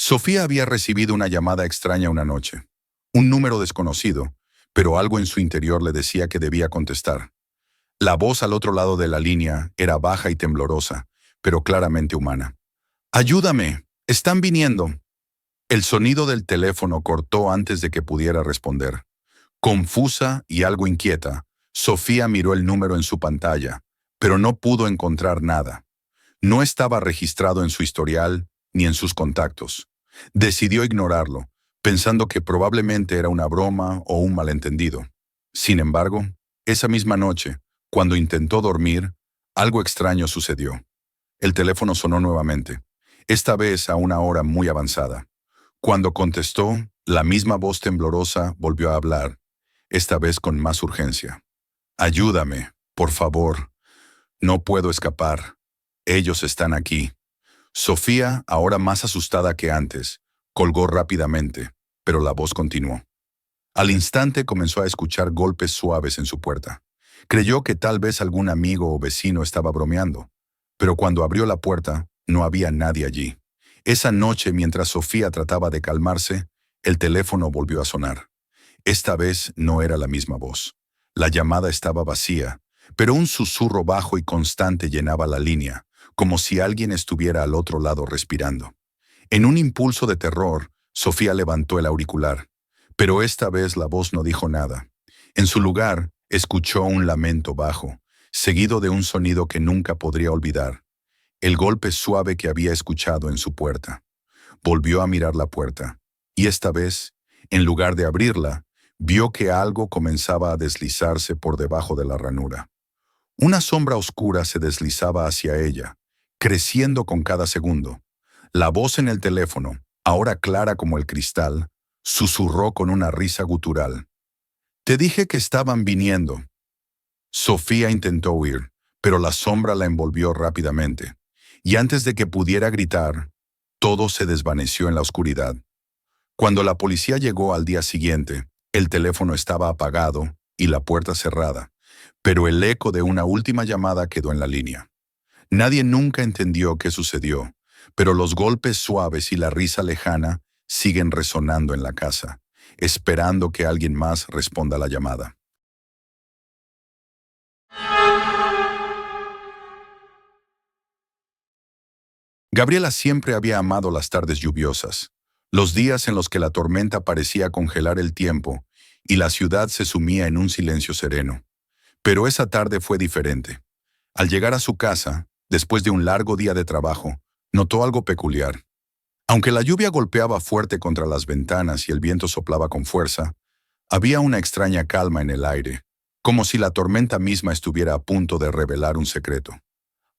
Sofía había recibido una llamada extraña una noche. Un número desconocido, pero algo en su interior le decía que debía contestar. La voz al otro lado de la línea era baja y temblorosa, pero claramente humana. «¡Ayúdame! ¡Están viniendo!». El sonido del teléfono cortó antes de que pudiera responder. Confusa y algo inquieta, Sofía miró el número en su pantalla, pero no pudo encontrar nada. No estaba registrado en su historial ni en sus contactos. Decidió ignorarlo, pensando que probablemente era una broma o un malentendido. Sin embargo, esa misma noche, cuando intentó dormir, algo extraño sucedió. El teléfono sonó nuevamente, esta vez a una hora muy avanzada. Cuando contestó, la misma voz temblorosa volvió a hablar, esta vez con más urgencia. «Ayúdame, por favor. No puedo escapar. Ellos están aquí». Sofía, ahora más asustada que antes, colgó rápidamente, pero la voz continuó. Al instante comenzó a escuchar golpes suaves en su puerta. Creyó que tal vez algún amigo o vecino estaba bromeando, pero cuando abrió la puerta, no había nadie allí. Esa noche, mientras Sofía trataba de calmarse, el teléfono volvió a sonar. Esta vez no era la misma voz. La llamada estaba vacía, pero un susurro bajo y constante llenaba la línea, como si alguien estuviera al otro lado respirando. En un impulso de terror, Sofía levantó el auricular, pero esta vez la voz no dijo nada. En su lugar, escuchó un lamento bajo, seguido de un sonido que nunca podría olvidar, el golpe suave que había escuchado en su puerta. Volvió a mirar la puerta, y esta vez, en lugar de abrirla, vio que algo comenzaba a deslizarse por debajo de la ranura. Una sombra oscura se deslizaba hacia ella, creciendo con cada segundo. La voz en el teléfono, ahora clara como el cristal, susurró con una risa gutural. «Te dije que estaban viniendo». Sofía intentó huir, pero la sombra la envolvió rápidamente, y antes de que pudiera gritar, todo se desvaneció en la oscuridad. Cuando la policía llegó al día siguiente, el teléfono estaba apagado y la puerta cerrada, pero el eco de una última llamada quedó en la línea. Nadie nunca entendió qué sucedió, pero los golpes suaves y la risa lejana siguen resonando en la casa, esperando que alguien más responda a la llamada. Gabriela siempre había amado las tardes lluviosas, los días en los que la tormenta parecía congelar el tiempo y la ciudad se sumía en un silencio sereno. Pero esa tarde fue diferente. Al llegar a su casa, después de un largo día de trabajo, notó algo peculiar. Aunque la lluvia golpeaba fuerte contra las ventanas y el viento soplaba con fuerza, había una extraña calma en el aire, como si la tormenta misma estuviera a punto de revelar un secreto.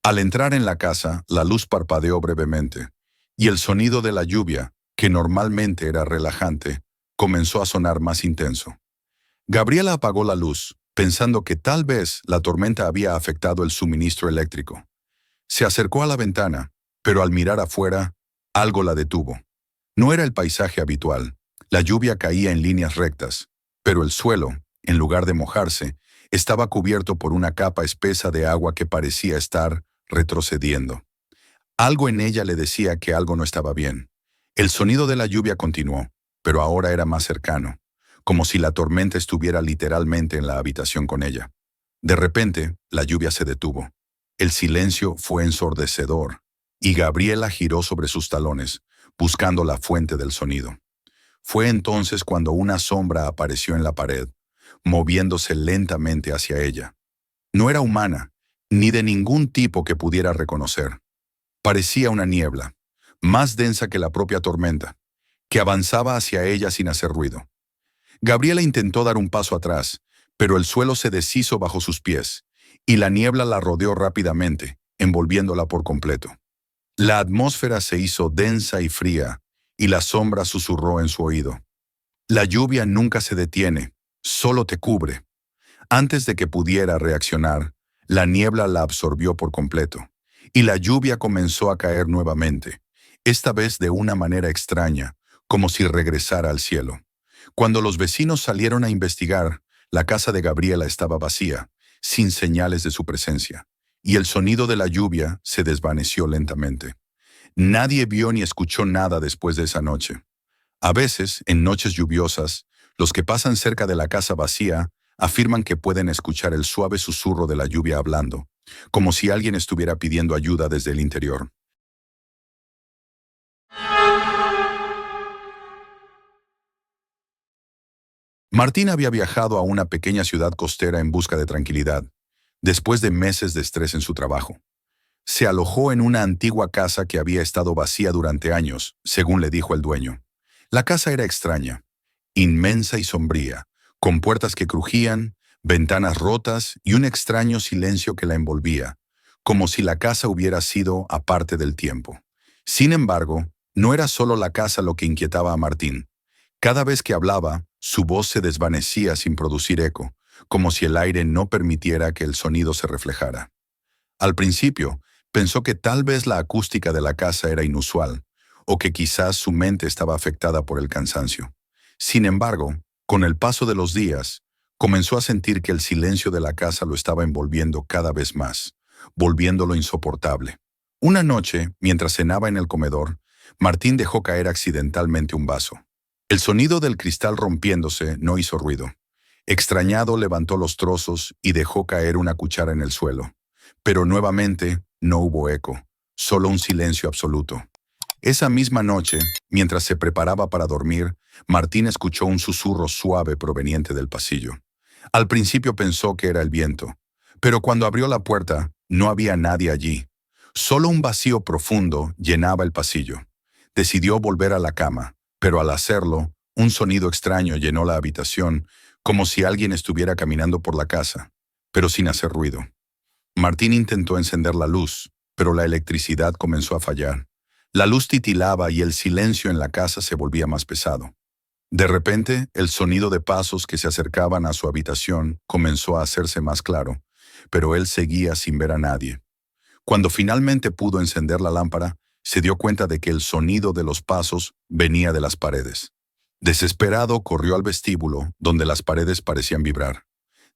Al entrar en la casa, la luz parpadeó brevemente, y el sonido de la lluvia, que normalmente era relajante, comenzó a sonar más intenso. Gabriela apagó la luz, pensando que tal vez la tormenta había afectado el suministro eléctrico. Se acercó a la ventana, pero al mirar afuera, algo la detuvo. No era el paisaje habitual. La lluvia caía en líneas rectas, pero el suelo, en lugar de mojarse, estaba cubierto por una capa espesa de agua que parecía estar retrocediendo. Algo en ella le decía que algo no estaba bien. El sonido de la lluvia continuó, pero ahora era más cercano, como si la tormenta estuviera literalmente en la habitación con ella. De repente, la lluvia se detuvo. El silencio fue ensordecedor, y Gabriela giró sobre sus talones, buscando la fuente del sonido. Fue entonces cuando una sombra apareció en la pared, moviéndose lentamente hacia ella. No era humana, ni de ningún tipo que pudiera reconocer. Parecía una niebla, más densa que la propia tormenta, que avanzaba hacia ella sin hacer ruido. Gabriela intentó dar un paso atrás, pero el suelo se deshizo bajo sus pies, y la niebla la rodeó rápidamente, envolviéndola por completo. La atmósfera se hizo densa y fría, y la sombra susurró en su oído. «La lluvia nunca se detiene, solo te cubre». Antes de que pudiera reaccionar, la niebla la absorbió por completo, y la lluvia comenzó a caer nuevamente, esta vez de una manera extraña, como si regresara al cielo. Cuando los vecinos salieron a investigar, la casa de Gabriela estaba vacía, sin señales de su presencia, y el sonido de la lluvia se desvaneció lentamente. Nadie vio ni escuchó nada después de esa noche. A veces, en noches lluviosas, los que pasan cerca de la casa vacía afirman que pueden escuchar el suave susurro de la lluvia hablando, como si alguien estuviera pidiendo ayuda desde el interior. Martín había viajado a una pequeña ciudad costera en busca de tranquilidad, después de meses de estrés en su trabajo. Se alojó en una antigua casa que había estado vacía durante años, según le dijo el dueño. La casa era extraña, inmensa y sombría, con puertas que crujían, ventanas rotas y un extraño silencio que la envolvía, como si la casa hubiera sido aparte del tiempo. Sin embargo, no era solo la casa lo que inquietaba a Martín. Cada vez que hablaba, su voz se desvanecía sin producir eco, como si el aire no permitiera que el sonido se reflejara. Al principio, pensó que tal vez la acústica de la casa era inusual, o que quizás su mente estaba afectada por el cansancio. Sin embargo, con el paso de los días, comenzó a sentir que el silencio de la casa lo estaba envolviendo cada vez más, volviéndolo insoportable. Una noche, mientras cenaba en el comedor, Martín dejó caer accidentalmente un vaso. El sonido del cristal rompiéndose no hizo ruido. Extrañado, levantó los trozos y dejó caer una cuchara en el suelo. Pero nuevamente no hubo eco, solo un silencio absoluto. Esa misma noche, mientras se preparaba para dormir, Martín escuchó un susurro suave proveniente del pasillo. Al principio pensó que era el viento, pero cuando abrió la puerta, no había nadie allí. Solo un vacío profundo llenaba el pasillo. Decidió volver a la cama, pero al hacerlo, un sonido extraño llenó la habitación, como si alguien estuviera caminando por la casa, pero sin hacer ruido. Martín intentó encender la luz, pero la electricidad comenzó a fallar. La luz titilaba y el silencio en la casa se volvía más pesado. De repente, el sonido de pasos que se acercaban a su habitación comenzó a hacerse más claro, pero él seguía sin ver a nadie. Cuando finalmente pudo encender la lámpara, se dio cuenta de que el sonido de los pasos venía de las paredes. Desesperado, corrió al vestíbulo, donde las paredes parecían vibrar.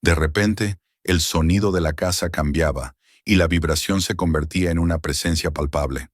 De repente, el sonido de la casa cambiaba, y la vibración se convertía en una presencia palpable.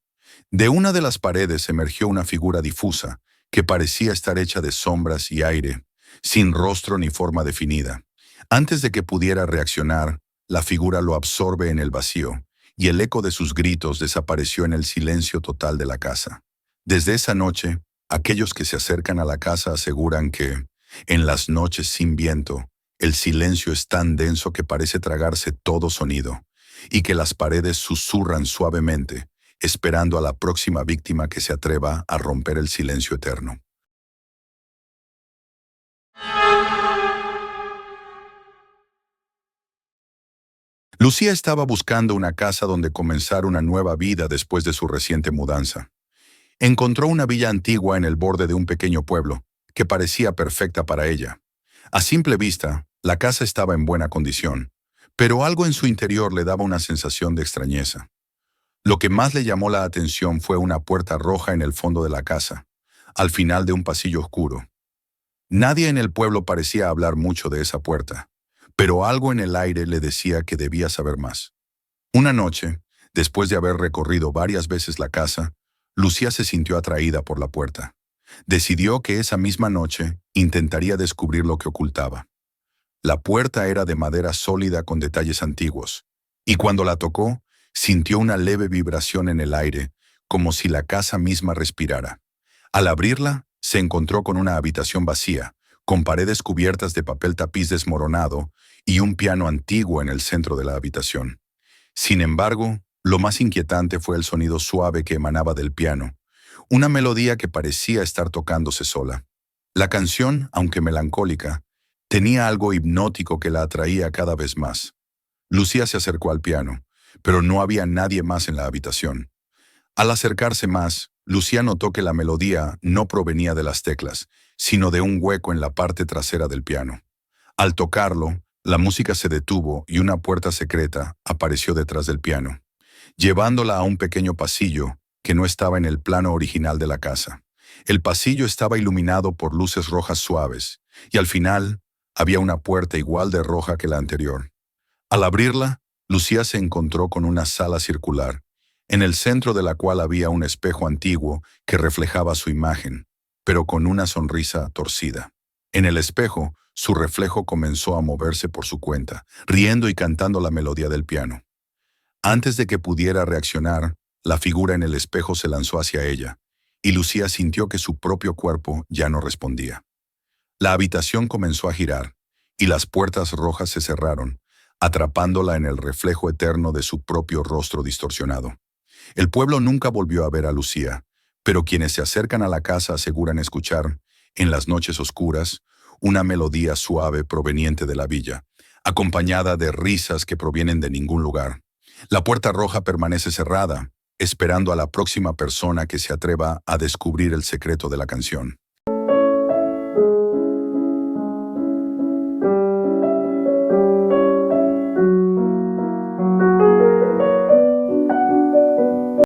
De una de las paredes emergió una figura difusa, que parecía estar hecha de sombras y aire, sin rostro ni forma definida. Antes de que pudiera reaccionar, la figura lo absorbe en el vacío, y el eco de sus gritos desapareció en el silencio total de la casa. Desde esa noche, aquellos que se acercan a la casa aseguran que, en las noches sin viento, el silencio es tan denso que parece tragarse todo sonido, y que las paredes susurran suavemente, esperando a la próxima víctima que se atreva a romper el silencio eterno. Lucía estaba buscando una casa donde comenzar una nueva vida después de su reciente mudanza. Encontró una villa antigua en el borde de un pequeño pueblo, que parecía perfecta para ella. A simple vista, la casa estaba en buena condición, pero algo en su interior le daba una sensación de extrañeza. Lo que más le llamó la atención fue una puerta roja en el fondo de la casa, al final de un pasillo oscuro. Nadie en el pueblo parecía hablar mucho de esa puerta, pero algo en el aire le decía que debía saber más. Una noche, después de haber recorrido varias veces la casa, Lucía se sintió atraída por la puerta. Decidió que esa misma noche intentaría descubrir lo que ocultaba. La puerta era de madera sólida con detalles antiguos, y cuando la tocó, sintió una leve vibración en el aire, como si la casa misma respirara. Al abrirla, se encontró con una habitación vacía, con paredes cubiertas de papel tapiz desmoronado y un piano antiguo en el centro de la habitación. Sin embargo, lo más inquietante fue el sonido suave que emanaba del piano, una melodía que parecía estar tocándose sola. La canción, aunque melancólica, tenía algo hipnótico que la atraía cada vez más. Lucía se acercó al piano, pero no había nadie más en la habitación. Al acercarse más, Lucía notó que la melodía no provenía de las teclas, sino de un hueco en la parte trasera del piano. Al tocarlo, la música se detuvo y una puerta secreta apareció detrás del piano, llevándola a un pequeño pasillo que no estaba en el plano original de la casa. El pasillo estaba iluminado por luces rojas suaves, y al final había una puerta igual de roja que la anterior. Al abrirla, Lucía se encontró con una sala circular, en el centro de la cual había un espejo antiguo que reflejaba su imagen, pero con una sonrisa torcida. En el espejo, su reflejo comenzó a moverse por su cuenta, riendo y cantando la melodía del piano. Antes de que pudiera reaccionar, la figura en el espejo se lanzó hacia ella, y Lucía sintió que su propio cuerpo ya no respondía. La habitación comenzó a girar, y las puertas rojas se cerraron, atrapándola en el reflejo eterno de su propio rostro distorsionado. El pueblo nunca volvió a ver a Lucía, pero quienes se acercan a la casa aseguran escuchar, en las noches oscuras, una melodía suave proveniente de la villa, acompañada de risas que provienen de ningún lugar. La puerta roja permanece cerrada, esperando a la próxima persona que se atreva a descubrir el secreto de la canción.